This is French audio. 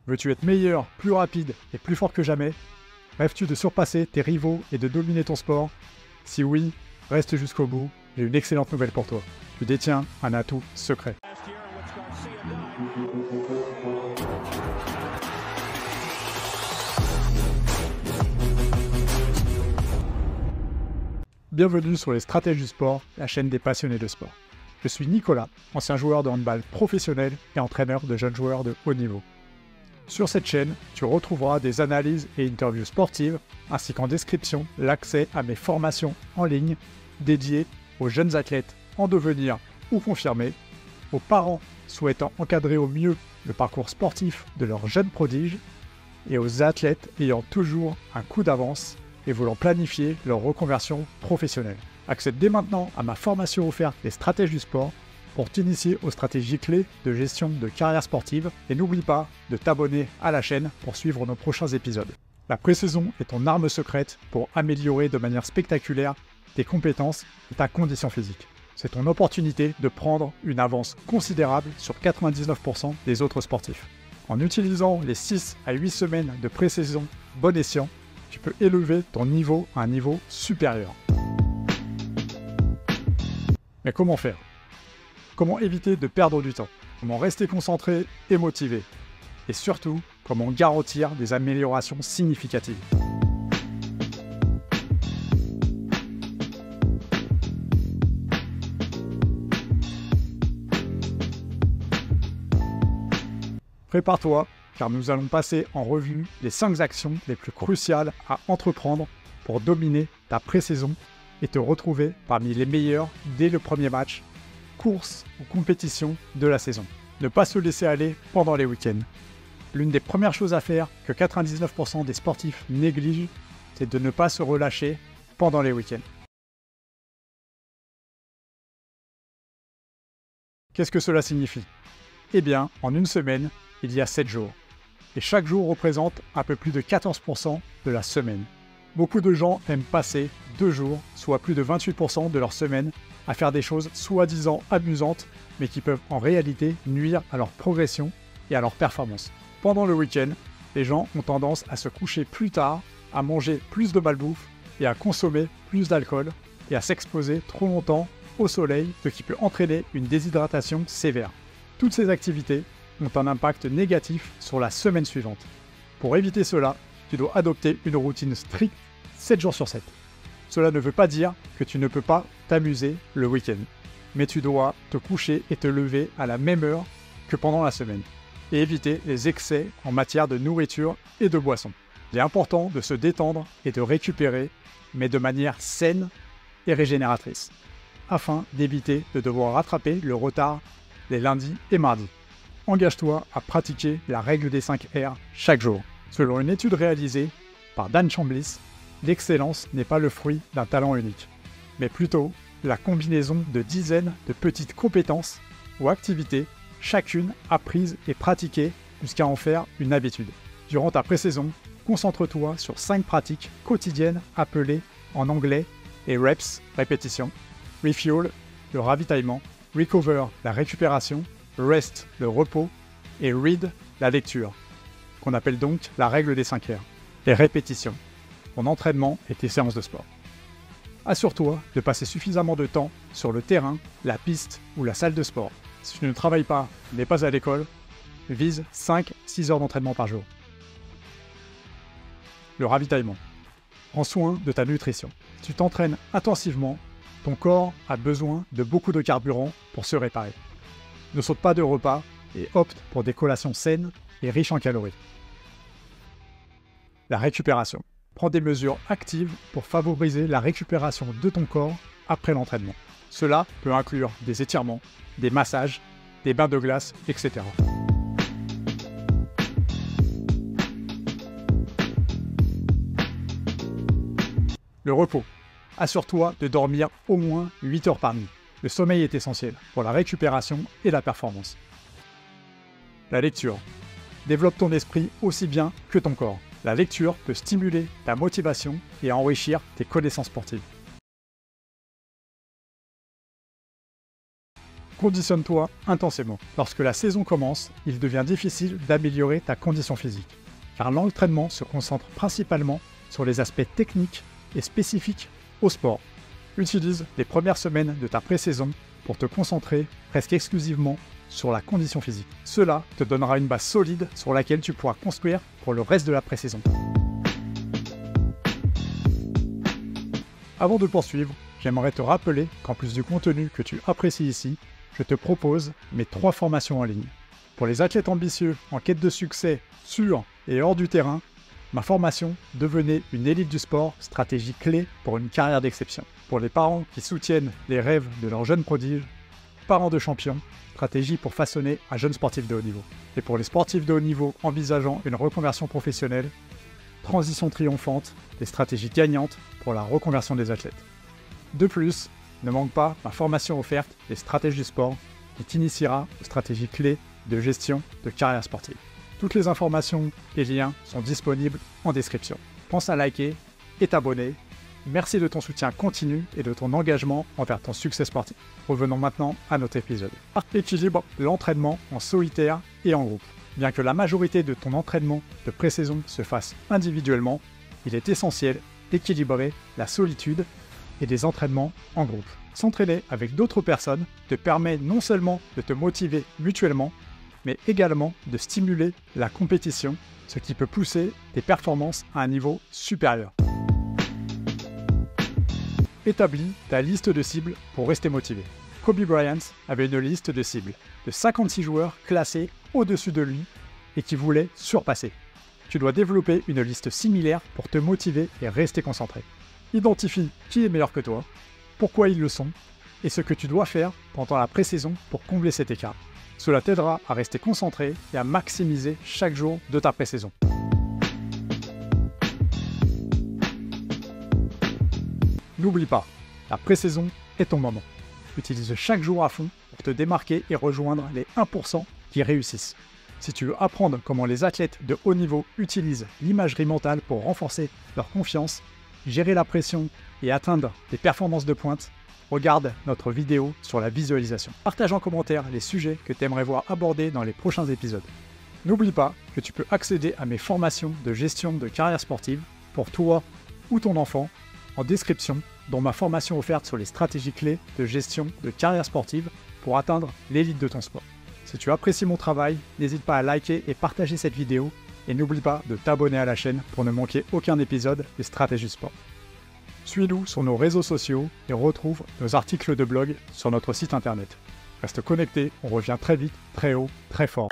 Veux-tu être meilleur, plus rapide et plus fort que jamais? Rêves-tu de surpasser tes rivaux et de dominer ton sport? Si oui, reste jusqu'au bout, j'ai une excellente nouvelle pour toi. Tu détiens un atout secret. Bienvenue sur les Stratèges du sport, la chaîne des passionnés de sport. Je suis Nicolas, ancien joueur de handball professionnel et entraîneur de jeunes joueurs de haut niveau. Sur cette chaîne, tu retrouveras des analyses et interviews sportives, ainsi qu'en description l'accès à mes formations en ligne dédiées aux jeunes athlètes en devenir ou confirmés, aux parents souhaitant encadrer au mieux le parcours sportif de leurs jeunes prodiges et aux athlètes ayant toujours un coup d'avance et voulant planifier leur reconversion professionnelle. Accède dès maintenant à ma formation offerte Les Stratèges du sport pour t'initier aux stratégies clés de gestion de carrière sportive et n'oublie pas de t'abonner à la chaîne pour suivre nos prochains épisodes. La pré-saison est ton arme secrète pour améliorer de manière spectaculaire tes compétences et ta condition physique. C'est ton opportunité de prendre une avance considérable sur 99% des autres sportifs. En utilisant les 6 à 8 semaines de pré-saison bon escient, tu peux élever ton niveau à un niveau supérieur. Mais comment faire? Comment éviter de perdre du temps? Comment rester concentré et motivé? Et surtout, comment garantir des améliorations significatives? Prépare-toi, car nous allons passer en revue les 5 actions les plus cruciales à entreprendre pour dominer ta pré-saison et te retrouver parmi les meilleurs dès le premier match, course ou compétition de la saison. Ne pas se laisser aller pendant les week-ends. L'une des premières choses à faire que 99% des sportifs négligent, c'est de ne pas se relâcher pendant les week-ends. Qu'est-ce que cela signifie? Eh bien, en une semaine, il y a 7 jours. Et chaque jour représente un peu plus de 14% de la semaine. Beaucoup de gens aiment passer 2 jours, soit plus de 28% de leur semaine, à faire des choses soi-disant amusantes, mais qui peuvent en réalité nuire à leur progression et à leur performance. Pendant le week-end, les gens ont tendance à se coucher plus tard, à manger plus de malbouffe et à consommer plus d'alcool et à s'exposer trop longtemps au soleil, ce qui peut entraîner une déshydratation sévère. Toutes ces activités ont un impact négatif sur la semaine suivante. Pour éviter cela, tu dois adopter une routine stricte 7 jours sur 7. Cela ne veut pas dire que tu ne peux pas t'amuser le week-end, mais tu dois te coucher et te lever à la même heure que pendant la semaine, et éviter les excès en matière de nourriture et de boissons. Il est important de se détendre et de récupérer, mais de manière saine et régénératrice, afin d'éviter de devoir rattraper le retard les lundis et mardis. Engage-toi à pratiquer la règle des 5 R chaque jour. Selon une étude réalisée par Dan Chamblis, l'excellence n'est pas le fruit d'un talent unique, mais plutôt la combinaison de dizaines de petites compétences ou activités, chacune apprises et pratiquées jusqu'à en faire une habitude. Durant ta pré-saison, concentre-toi sur 5 pratiques quotidiennes appelées en anglais les reps, répétition, refuel, le ravitaillement, recover, la récupération, rest, le repos, et read, la lecture, qu'on appelle donc la règle des 5 R, les répétitions, ton entraînement et tes séances de sport. Assure-toi de passer suffisamment de temps sur le terrain, la piste ou la salle de sport. Si tu ne travailles pas, n'es pas à l'école, vise 5-6 heures d'entraînement par jour. Le ravitaillement. Prends soin de ta nutrition. Si tu t'entraînes intensivement, ton corps a besoin de beaucoup de carburant pour se réparer. Ne saute pas de repas et opte pour des collations saines et riches en calories. La récupération. Prends des mesures actives pour favoriser la récupération de ton corps après l'entraînement. Cela peut inclure des étirements, des massages, des bains de glace, etc. Le repos. Assure-toi de dormir au moins 8 heures par nuit. Le sommeil est essentiel pour la récupération et la performance. La lecture. Développe ton esprit aussi bien que ton corps. La lecture peut stimuler ta motivation et enrichir tes connaissances sportives. Conditionne-toi intensément. Lorsque la saison commence, il devient difficile d'améliorer ta condition physique, car l'entraînement se concentre principalement sur les aspects techniques et spécifiques au sport. Utilise les premières semaines de ta pré-saison pour te concentrer presque exclusivement sur la condition physique. Cela te donnera une base solide sur laquelle tu pourras construire pour le reste de la pré-saison. Avant de poursuivre, j'aimerais te rappeler qu'en plus du contenu que tu apprécies ici, je te propose mes 3 formations en ligne. Pour les athlètes ambitieux en quête de succès sur et hors du terrain, ma formation « Devenez une élite du sport, stratégie clé pour une carrière d'exception ». Pour les parents qui soutiennent les rêves de leurs jeunes prodiges, parents de champions, stratégie pour façonner un jeune sportif de haut niveau. Et pour les sportifs de haut niveau envisageant une reconversion professionnelle, transition triomphante, des stratégies gagnantes pour la reconversion des athlètes. De plus, ne manque pas ma formation offerte Les stratégies du sport qui t'initiera aux stratégies clés de gestion de carrière sportive. Toutes les informations et liens sont disponibles en description. Pense à liker et t'abonner. Merci de ton soutien continu et de ton engagement envers ton succès sportif. Revenons maintenant à notre épisode. Équilibre l'entraînement en solitaire et en groupe. Bien que la majorité de ton entraînement de pré-saison se fasse individuellement, il est essentiel d'équilibrer la solitude et des entraînements en groupe. S'entraîner avec d'autres personnes te permet non seulement de te motiver mutuellement, mais également de stimuler la compétition, ce qui peut pousser tes performances à un niveau supérieur. Établis ta liste de cibles pour rester motivé. Kobe Bryant avait une liste de cibles de 56 joueurs classés au-dessus de lui et qui voulaient surpasser. Tu dois développer une liste similaire pour te motiver et rester concentré. Identifie qui est meilleur que toi, pourquoi ils le sont, et ce que tu dois faire pendant la pré-saison pour combler cet écart. Cela t'aidera à rester concentré et à maximiser chaque jour de ta pré-saison. N'oublie pas, la pré-saison est ton moment. Utilise chaque jour à fond pour te démarquer et rejoindre les 1% qui réussissent. Si tu veux apprendre comment les athlètes de haut niveau utilisent l'imagerie mentale pour renforcer leur confiance, gérer la pression et atteindre des performances de pointe, regarde notre vidéo sur la visualisation. Partage en commentaire les sujets que tu aimerais voir abordés dans les prochains épisodes. N'oublie pas que tu peux accéder à mes formations de gestion de carrière sportive pour toi ou ton enfant en description, dont ma formation offerte sur les stratégies clés de gestion de carrière sportive pour atteindre l'élite de ton sport. Si tu apprécies mon travail, n'hésite pas à liker et partager cette vidéo et n'oublie pas de t'abonner à la chaîne pour ne manquer aucun épisode des stratégies sport. Suis-nous sur nos réseaux sociaux et retrouve nos articles de blog sur notre site internet. Reste connecté, on revient très vite, très haut, très fort.